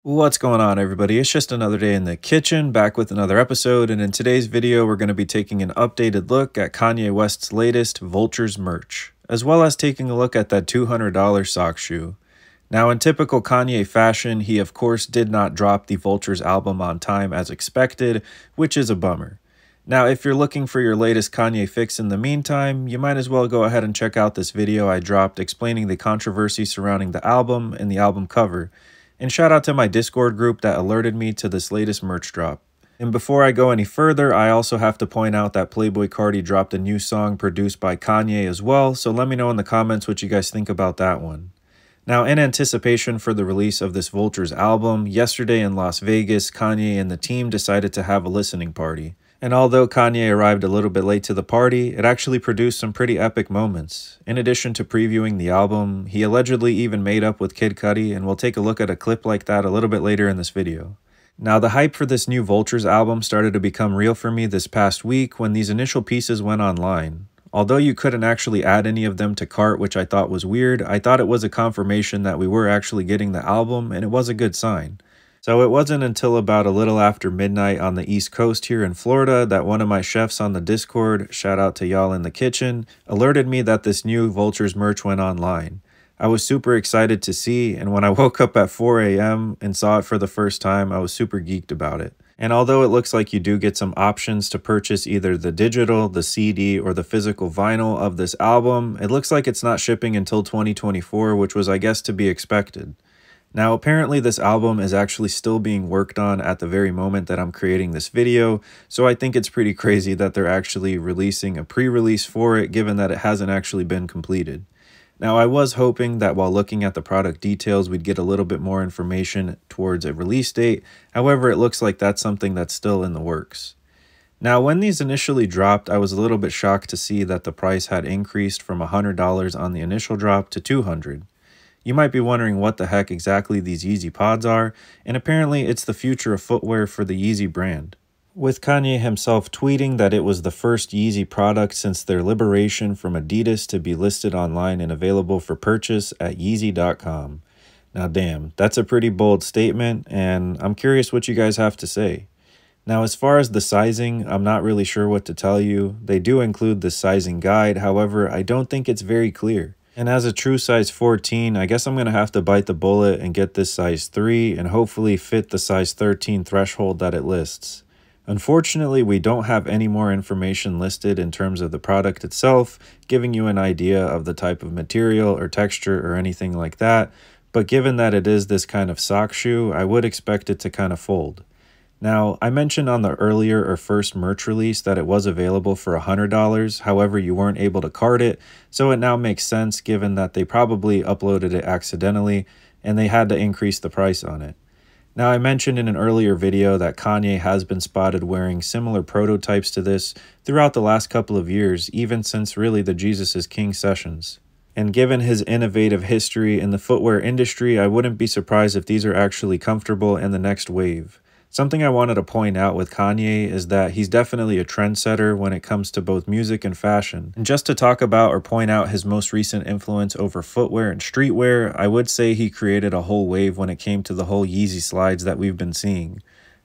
What's going on, everybody? It's just another day in the kitchen, back with another episode, and in today's video, we're going to be taking an updated look at Kanye West's latest Vultures merch, as well as taking a look at that $200 sock shoe. Now, in typical Kanye fashion, he of course did not drop the Vultures album on time as expected, which is a bummer. Now, if you're looking for your latest Kanye fix in the meantime, you might as well go ahead and check out this video I dropped explaining the controversy surrounding the album and the album cover. And shout out to my Discord group that alerted me to this latest merch drop. And before I go any further, I also have to point out that Playboi Carti dropped a new song produced by Kanye as well, so let me know in the comments what you guys think about that one. Now, in anticipation for the release of this Vultures album, yesterday in Las Vegas, Kanye and the team decided to have a listening party. And although Kanye arrived a little bit late to the party, it actually produced some pretty epic moments. In addition to previewing the album, he allegedly even made up with Kid Cudi, and we'll take a look at a clip like that a little bit later in this video. Now, the hype for this new Vultures album started to become real for me this past week when these initial pieces went online. Although you couldn't actually add any of them to cart, which I thought was weird, I thought it was a confirmation that we were actually getting the album, and it was a good sign. So it wasn't until about a little after midnight on the East Coast here in Florida that one of my chefs on the Discord, shout out to y'all in the kitchen, alerted me that this new Vultures merch went online. I was super excited to see, and when I woke up at 4 a.m. and saw it for the first time, I was super geeked about it. And although it looks like you do get some options to purchase either the digital, the CD, or the physical vinyl of this album, it looks like it's not shipping until 2024, which was, I guess, to be expected. Now, apparently this album is actually still being worked on at the very moment that I'm creating this video, so I think it's pretty crazy that they're actually releasing a pre-release for it, given that it hasn't actually been completed. Now, I was hoping that while looking at the product details, we'd get a little bit more information towards a release date. However, it looks like that's something that's still in the works. Now, when these initially dropped, I was a little bit shocked to see that the price had increased from $100 on the initial drop to $200. You might be wondering what the heck exactly these Yeezy pods are, and apparently it's the future of footwear for the Yeezy brand. With Kanye himself tweeting that it was the first Yeezy product since their liberation from Adidas to be listed online and available for purchase at yeezy.com. Now damn, that's a pretty bold statement, and I'm curious what you guys have to say. Now, as far as the sizing, I'm not really sure what to tell you. They do include the sizing guide, however, I don't think it's very clear. And as a true size 14, I guess I'm going to have to bite the bullet and get this size 3 and hopefully fit the size 13 threshold that it lists. Unfortunately, we don't have any more information listed in terms of the product itself, giving you an idea of the type of material or texture or anything like that, but given that it is this kind of sock shoe, I would expect it to kind of fold. Now, I mentioned on the earlier or first merch release that it was available for $100, however you weren't able to cart it, so it now makes sense given that they probably uploaded it accidentally and they had to increase the price on it. Now, I mentioned in an earlier video that Kanye has been spotted wearing similar prototypes to this throughout the last couple of years, even since really the Jesus is King sessions. And given his innovative history in the footwear industry, I wouldn't be surprised if these are actually comfortable in the next wave. Something I wanted to point out with Kanye is that he's definitely a trendsetter when it comes to both music and fashion. And just to talk about or point out his most recent influence over footwear and streetwear, I would say he created a whole wave when it came to the whole Yeezy slides that we've been seeing.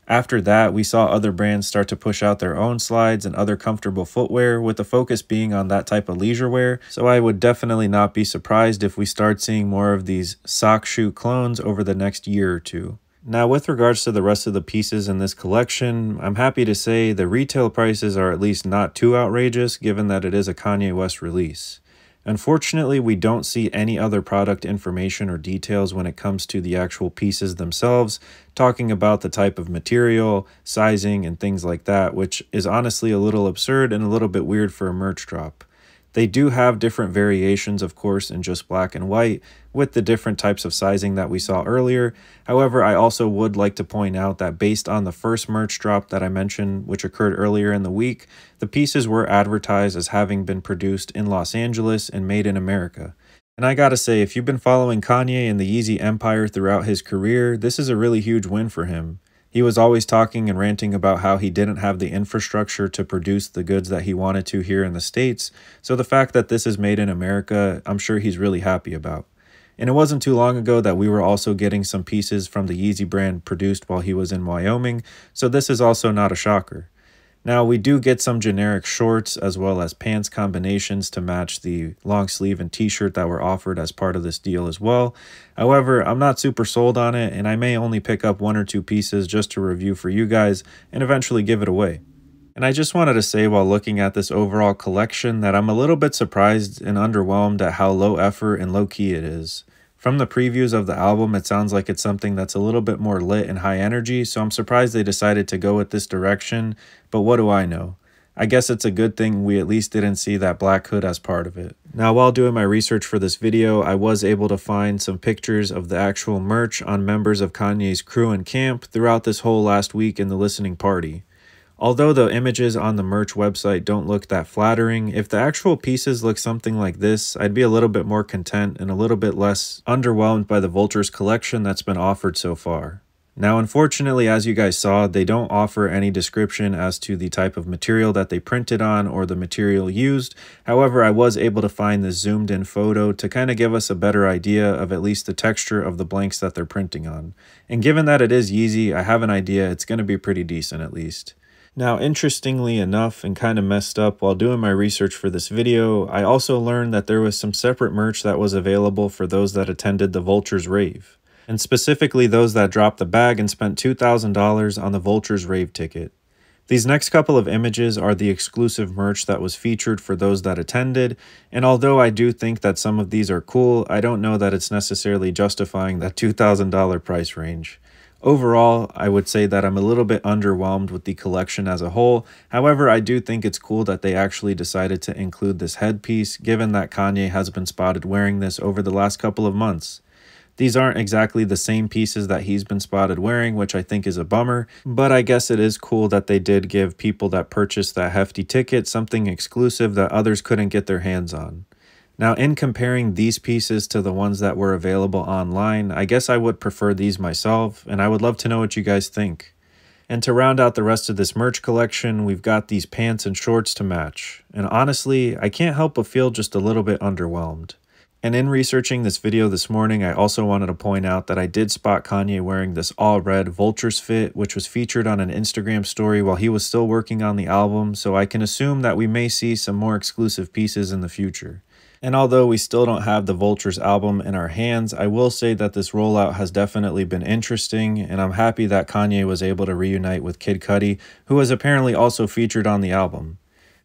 After that, we saw other brands start to push out their own slides and other comfortable footwear, with the focus being on that type of leisure wear, so I would definitely not be surprised if we start seeing more of these sock shoe clones over the next year or two. Now, with regards to the rest of the pieces in this collection, I'm happy to say the retail prices are at least not too outrageous given that it is a Kanye West release. Unfortunately, we don't see any other product information or details when it comes to the actual pieces themselves, talking about the type of material, sizing, and things like that, which is honestly a little absurd and a little bit weird for a merch drop. They do have different variations, of course, in just black and white, with the different types of sizing that we saw earlier. However, I also would like to point out that based on the first merch drop that I mentioned, which occurred earlier in the week, the pieces were advertised as having been produced in Los Angeles and made in America. And I gotta say, if you've been following Kanye and the Yeezy empire throughout his career, this is a really huge win for him. He was always talking and ranting about how he didn't have the infrastructure to produce the goods that he wanted to here in the States, so the fact that this is made in America, I'm sure he's really happy about. And it wasn't too long ago that we were also getting some pieces from the Yeezy brand produced while he was in Wyoming, so this is also not a shocker. Now, we do get some generic shorts as well as pants combinations to match the long sleeve and t-shirt that were offered as part of this deal as well. However, I'm not super sold on it, and I may only pick up 1 or 2 pieces just to review for you guys and eventually give it away. And I just wanted to say while looking at this overall collection that I'm a little bit surprised and underwhelmed at how low effort and low key it is. From the previews of the album, it sounds like it's something that's a little bit more lit and high energy, so I'm surprised they decided to go with this direction, but what do I know? I guess it's a good thing we at least didn't see that black hood as part of it. Now, while doing my research for this video, I was able to find some pictures of the actual merch on members of Kanye's crew and camp throughout this whole last week in the listening party. Although the images on the merch website don't look that flattering, if the actual pieces look something like this, I'd be a little bit more content and a little bit less underwhelmed by the Vultures collection that's been offered so far. Now, unfortunately, as you guys saw, they don't offer any description as to the type of material that they printed on or the material used. However, I was able to find this zoomed in photo to kind of give us a better idea of at least the texture of the blanks that they're printing on. And given that it is Yeezy, I have an idea it's going to be pretty decent at least. Now, interestingly enough, and kind of messed up while doing my research for this video, I also learned that there was some separate merch that was available for those that attended the Vultures rave, and specifically those that dropped the bag and spent $2,000 on the Vultures rave ticket. These next couple of images are the exclusive merch that was featured for those that attended, and although I do think that some of these are cool, I don't know that it's necessarily justifying that $2,000 price range. Overall, I would say that I'm a little bit underwhelmed with the collection as a whole. However, I do think it's cool that they actually decided to include this headpiece, given that Kanye has been spotted wearing this over the last couple of months. These aren't exactly the same pieces that he's been spotted wearing, which I think is a bummer, but I guess it is cool that they did give people that purchased that hefty ticket something exclusive that others couldn't get their hands on. Now, in comparing these pieces to the ones that were available online, I guess I would prefer these myself, and I would love to know what you guys think. And to round out the rest of this merch collection, we've got these pants and shorts to match. And honestly, I can't help but feel just a little bit underwhelmed. And in researching this video this morning, I also wanted to point out that I did spot Kanye wearing this all red Vultures fit, which was featured on an Instagram story while he was still working on the album, so I can assume that we may see some more exclusive pieces in the future. And although we still don't have the Vultures album in our hands, I will say that this rollout has definitely been interesting, and I'm happy that Kanye was able to reunite with Kid Cudi, who was apparently also featured on the album.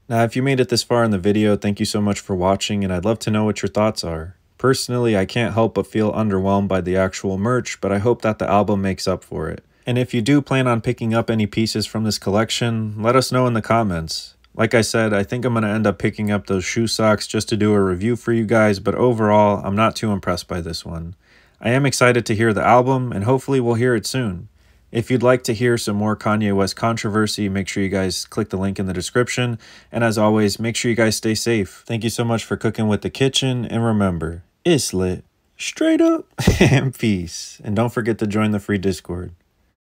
Now, if you made it this far in the video, thank you so much for watching, and I'd love to know what your thoughts are. Personally, I can't help but feel underwhelmed by the actual merch, but I hope that the album makes up for it. And if you do plan on picking up any pieces from this collection, let us know in the comments. Like I said, I think I'm going to end up picking up those shoe socks just to do a review for you guys, but overall, I'm not too impressed by this one. I am excited to hear the album, and hopefully we'll hear it soon. If you'd like to hear some more Kanye West controversy, make sure you guys click the link in the description. And as always, make sure you guys stay safe. Thank you so much for cooking with the kitchen, and remember, it's lit, straight up, and peace. And don't forget to join the free Discord.